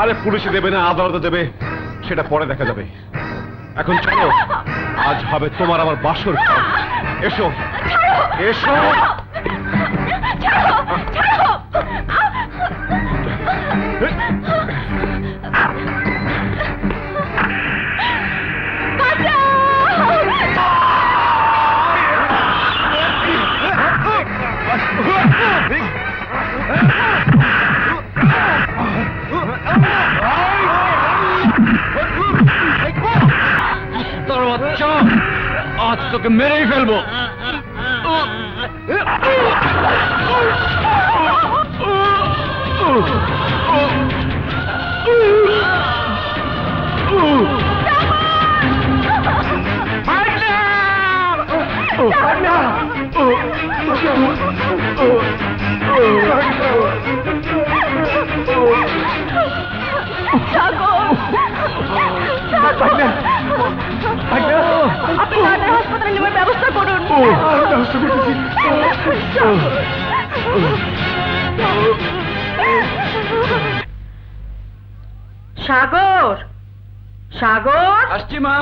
আরে পুলিশে দেবে না আদালতে দেবে সেটা পরে দেখা যাবে। এখন চলো, আজ হবে তোমার আমার বাসর ঘর। এসো এসো। তোর বাচ্চা, আজ তোকে মেরেই ফেলবো। আপনি হাসপাতালে নেওয়ার ব্যবস্থা করুন। সাগর, সাগর, আসছি মা।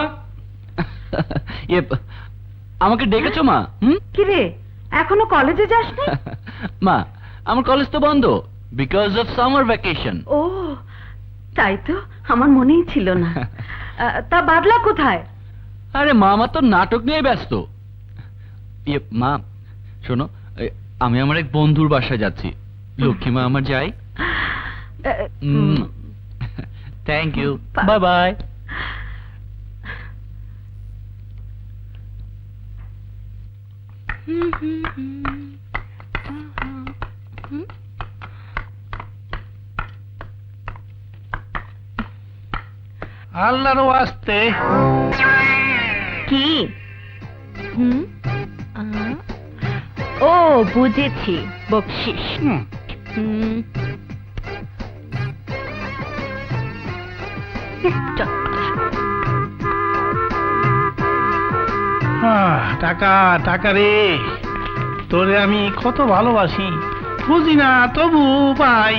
আমাকে ডেকেছো মা? কিরে এখনো কলেজে যাসনি? মা, আমার কলেজ তো বন্ধ বিকজ অফ সামার ভ্যাকেশন। ও তাই তো, আমার মনেই ছিল না। তা বাদলা কোথায়? আরে মা, আমার তো নাটক নিয়ে ব্যস্ত। মা শোনো, আমি আমার এক বন্ধুর বাসায় যাচ্ছি। লক্ষ্মী মা আমার যাই। Thank you, bye bye. আল্লাহর ওয়াস্তে কি? ও বুঝেছি, বকশিস। টাকা টাকা রে, তোরে আমি কত ভালোবাসি, বুঝি না তবু পাই,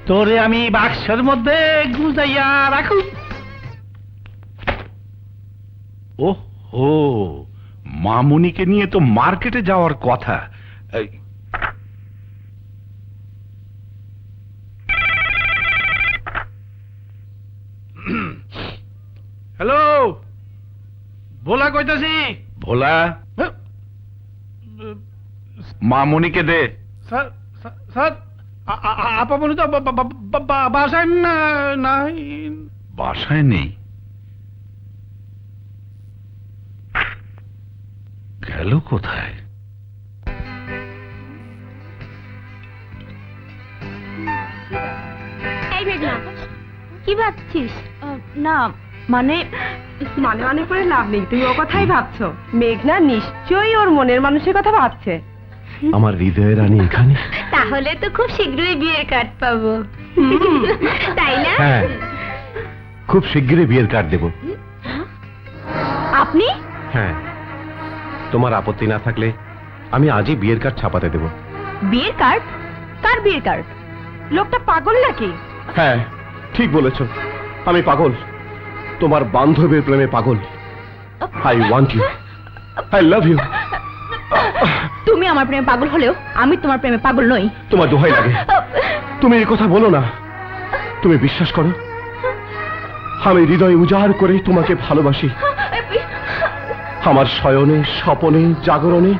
তোরে আমি বাক্সের মধ্যে গুজাইয়া রাখু। ওহো, মামুনিকে নিয়ে তো মার্কেটে যাওয়ার কথা। হ্যালো, ভোলা কইতাছি। ভোলা, মামুনিকে দে। স্যার স্যার, আপামনি তো বাসায় নাই। বাসায় নেই? গেল কোথায়? এই মেঘনা, কি ভাবছিস? না মানে মানে মানে করে লাভ নেই, তুমি ও কথাই ভাবছো। মেঘনা নিশ্চয়ই ওর মনের মানুষের কথা ভাবছে। আমার হৃদয়ের রানী এখানে। তাহলে তো খুব শীঘ্রই বিয়ের কার্ড পাবো, তাই না? হ্যাঁ, খুব শিগগিরই বিয়ের কার্ড দেব। আপনি? হ্যাঁ, তোমার আপত্তি না থাকলে আমি আজই বিয়ের কার্ড ছাপাতে দেব। বিয়ের কার্ড? কার বিয়ের কার্ড? লোকটা পাগল নাকি? হ্যাঁ, ঠিক বলেছ, আমি পাগল, তোমার বান্ধবীর প্রেমে পাগল। I want you, I love you. তুমি আমার প্রেমে পাগল হলেও আমি তোমার প্রেমে পাগল নই। তোমার দোহাই লাগে, তুমি এই কথা বলো না। তুমি বিশ্বাস করো, আমি হৃদয় উজাড় করে তোমাকে ভালোবাসি। আমার শয়নে, স্বপনে, জাগরণে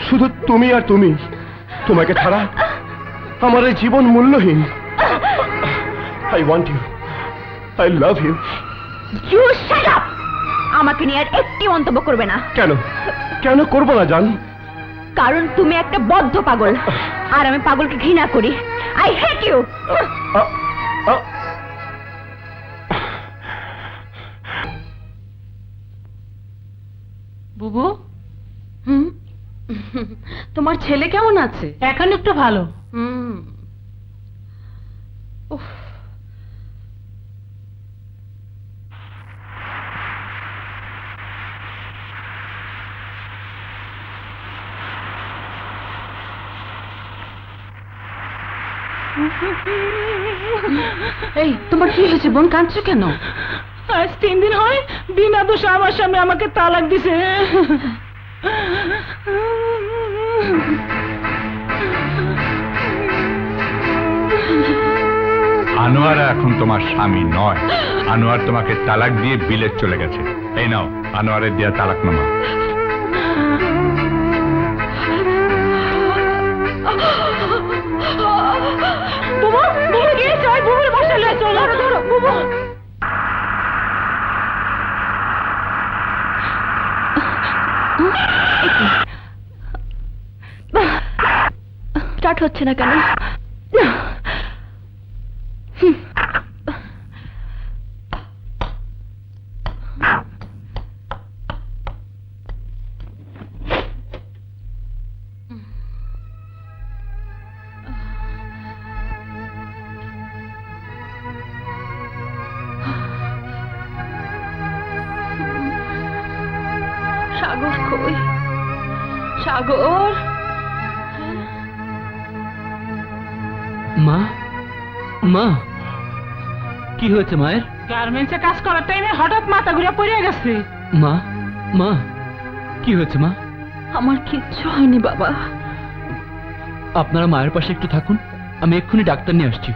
শুধু তুমি আর তুমি। তোমাকে ছাড়া আমার এই জীবন মূল্যহীন। I want you, I love you. You shut up! আমাকে নিয়ে আর একটি মন্তব্য করবে না। কেন কেন করবো না জান? কারণ তুমি একটা বদ্ধ পাগল, আর আমি পাগলকে ঘৃণা করি। I hate you. বুবু, তোমার ছেলে কেমন আছে? এখন একটু ভালো। এই তোমার কি হয়েছে বোন, কাঁদছো কেন? আজ 3 দিন হয় বিনা দোষে আমার স্বামী আমাকে তালাক দিছে। আনোয়ার এখন তোমার স্বামী নয়, আনোয়ার তোমাকে তালাক দিয়ে বিলেত চলে গেছে। এই নাও আনোয়ারের দেয়া তালাকনামা। বুবু, বুবু গিয়ে চাই, বুবুর বাসায় লয়ে চলো। ধরো বুবু। স্টার্ট হচ্ছে না কেন? সাগর কই? সাগর, মা, মা, কি হয়েছে মায়ের? গার্মেন্টসে কাজ করার টাইমে হঠাৎ মাথা ঘুরে পড়ে গেছে। মা, মা, কি হয়েছে মা? আমার কিচ্ছু হয়নি বাবা। আপনারা মায়ের পাশে একটু থাকুন, আমি এক্ষুনি ডাক্তার নিয়ে আসছি।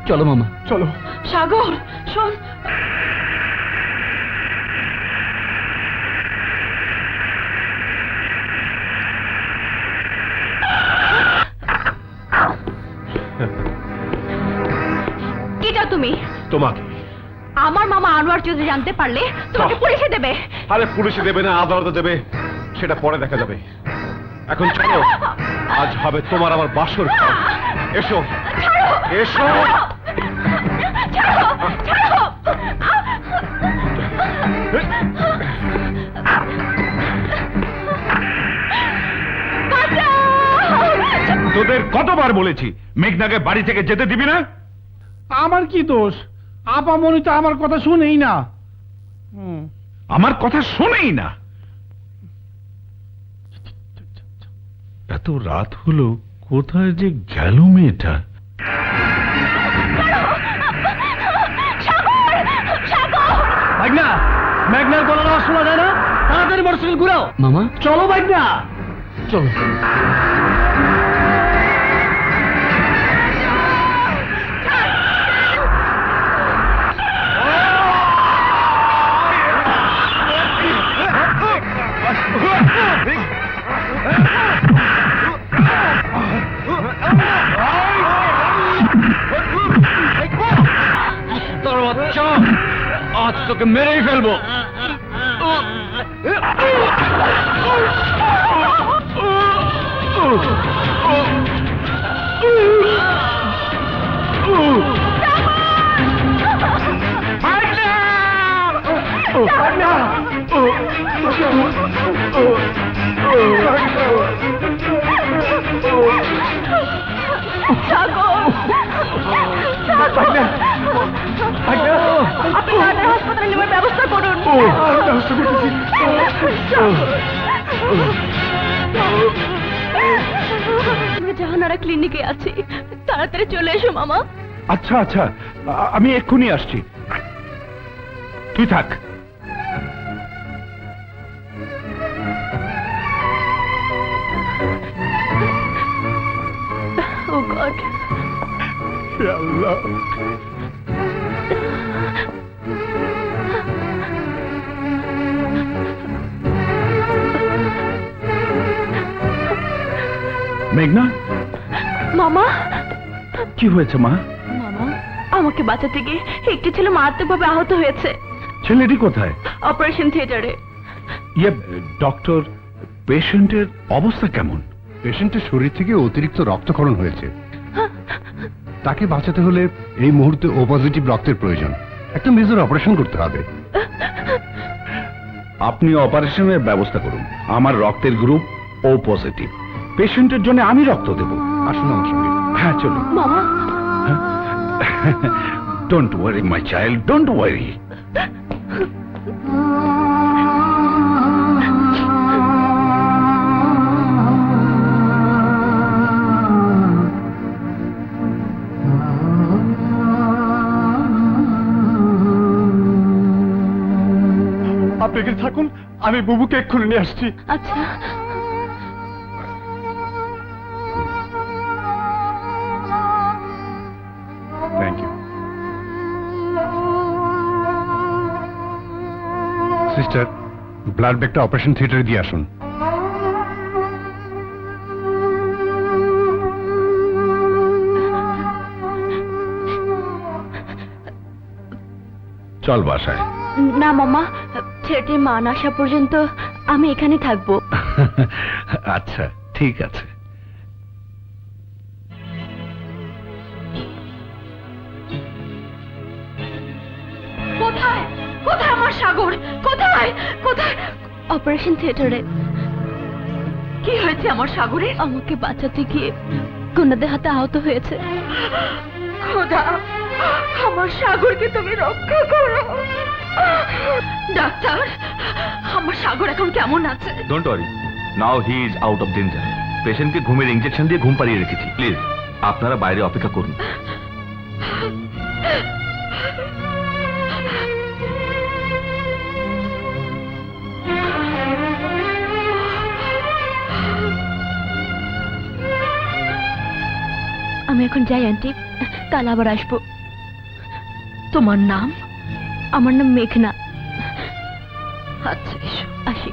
চলো মামা। চলো। সাগর শোন, কি চাও তুমি? তোমাকে। আমার মামা আনোয়ার চৌধুরী জানতে পারলে তোমাকে পুলিশে দেবে। আরে পুলিশে দেবে না আদালতে দেবে সেটা পরে দেখা যাবে। এখন চলো, আজ হবে তোমার আমার বাসর ঘর। এসো এসো। তোদের কতবার বলেছি মেঘনাকে বাড়ি থেকে যেতে দিবি না? আমার কি দোষ? আপামনি তো আমার কথা শুনেই না। আমার কথা শোনেই না। এত রাত হলো, কোথায় যে গেল মেয়েটা? ভাগনা, মেঘনার গলার আওয়াজ শোনা যায় না? তাড়াতাড়ি মোটরসাইকেল ঘুরাও। মামা চলো ভাগনা। চলো। তোর বাচ্চা, আজ তোকে মেরেই ফেলবো। আপনি তাড়াতাড়ি হাসপাতালে নেওয়ার ব্যবস্থা করুন। আমরা জাহানারা ক্লিনিকে আছি, তাড়াতাড়ি চলে এসো মামা। আচ্ছা আচ্ছা, আমি এক্ষুনি আসছি, তুই থাক। ও গড, আল্লাহ। মেঘনা, মামা, কি হয়েছে মা? মামা আমাকে বাঁচাতে গিয়ে একটি ছেলে মারাত্মকভাবে আহত হয়েছে। ছেলেটি কোথায়? অপারেশন থিয়েটারে। ইয়ে, ডক্টর, পেশেন্টের অবস্থা কেমন? পেশেন্টের শরীর থেকে অতিরিক্ত রক্তক্ষরণ হয়েছে। তাকে বাঁচাতে হলে এই মুহূর্তে ও পজিটিভ রক্তের প্রয়োজন। একটা মেজর অপারেশন করতে হবে। আপনি অপারেশনের ব্যবস্থা করুন। আমার রক্তের গ্রুপ ও পজিটিভ। পেশেন্টের জন্য আমি রক্ত দেব। আসুন আমার সঙ্গে। হ্যাঁ চলুন। মামা, don't worry my child, don't worry. আপনি এখানে থাকুন, আমি বুবুকে এক্ষুনি নিয়ে আসছি। আচ্ছা থ্যাংক ইউ সিস্টার, ব্লাড ব্যাগটা অপারেশন থিয়েটারে দিয়ে আসুন। চল বাসায়। না মামা, ছেলেটির মা না আসা পর্যন্ত আমি এখানে থাকবো। আচ্ছা ঠিক আছে। কোথায় কোথায় আমার সাগর? কোথায় কোথায়? অপারেশন থিয়েটারে। কি হয়েছে আমার সাগরে? আমাকে বাঁচাতে গিয়ে গুন্ডাদের হাতে আহত হয়েছে। খোদা, আমার সাগরকে তুমি রক্ষা করো। ডাক্তার, আমার সাগর এখন কেমন আছে? Don't worry, now he is out of danger. পেশেন্টকে ঘুমের ইঞ্জেকশন দিয়ে ঘুম পাড়িয়ে রেখেছি। প্লিজ আপনারা বাইরে অপেক্ষা করুন। আমি এখন যাই আন্টি, কাল আবার আসবো। তোমার নাম? আমার নাম মেঘনা। আচ্ছা এসো, আসি।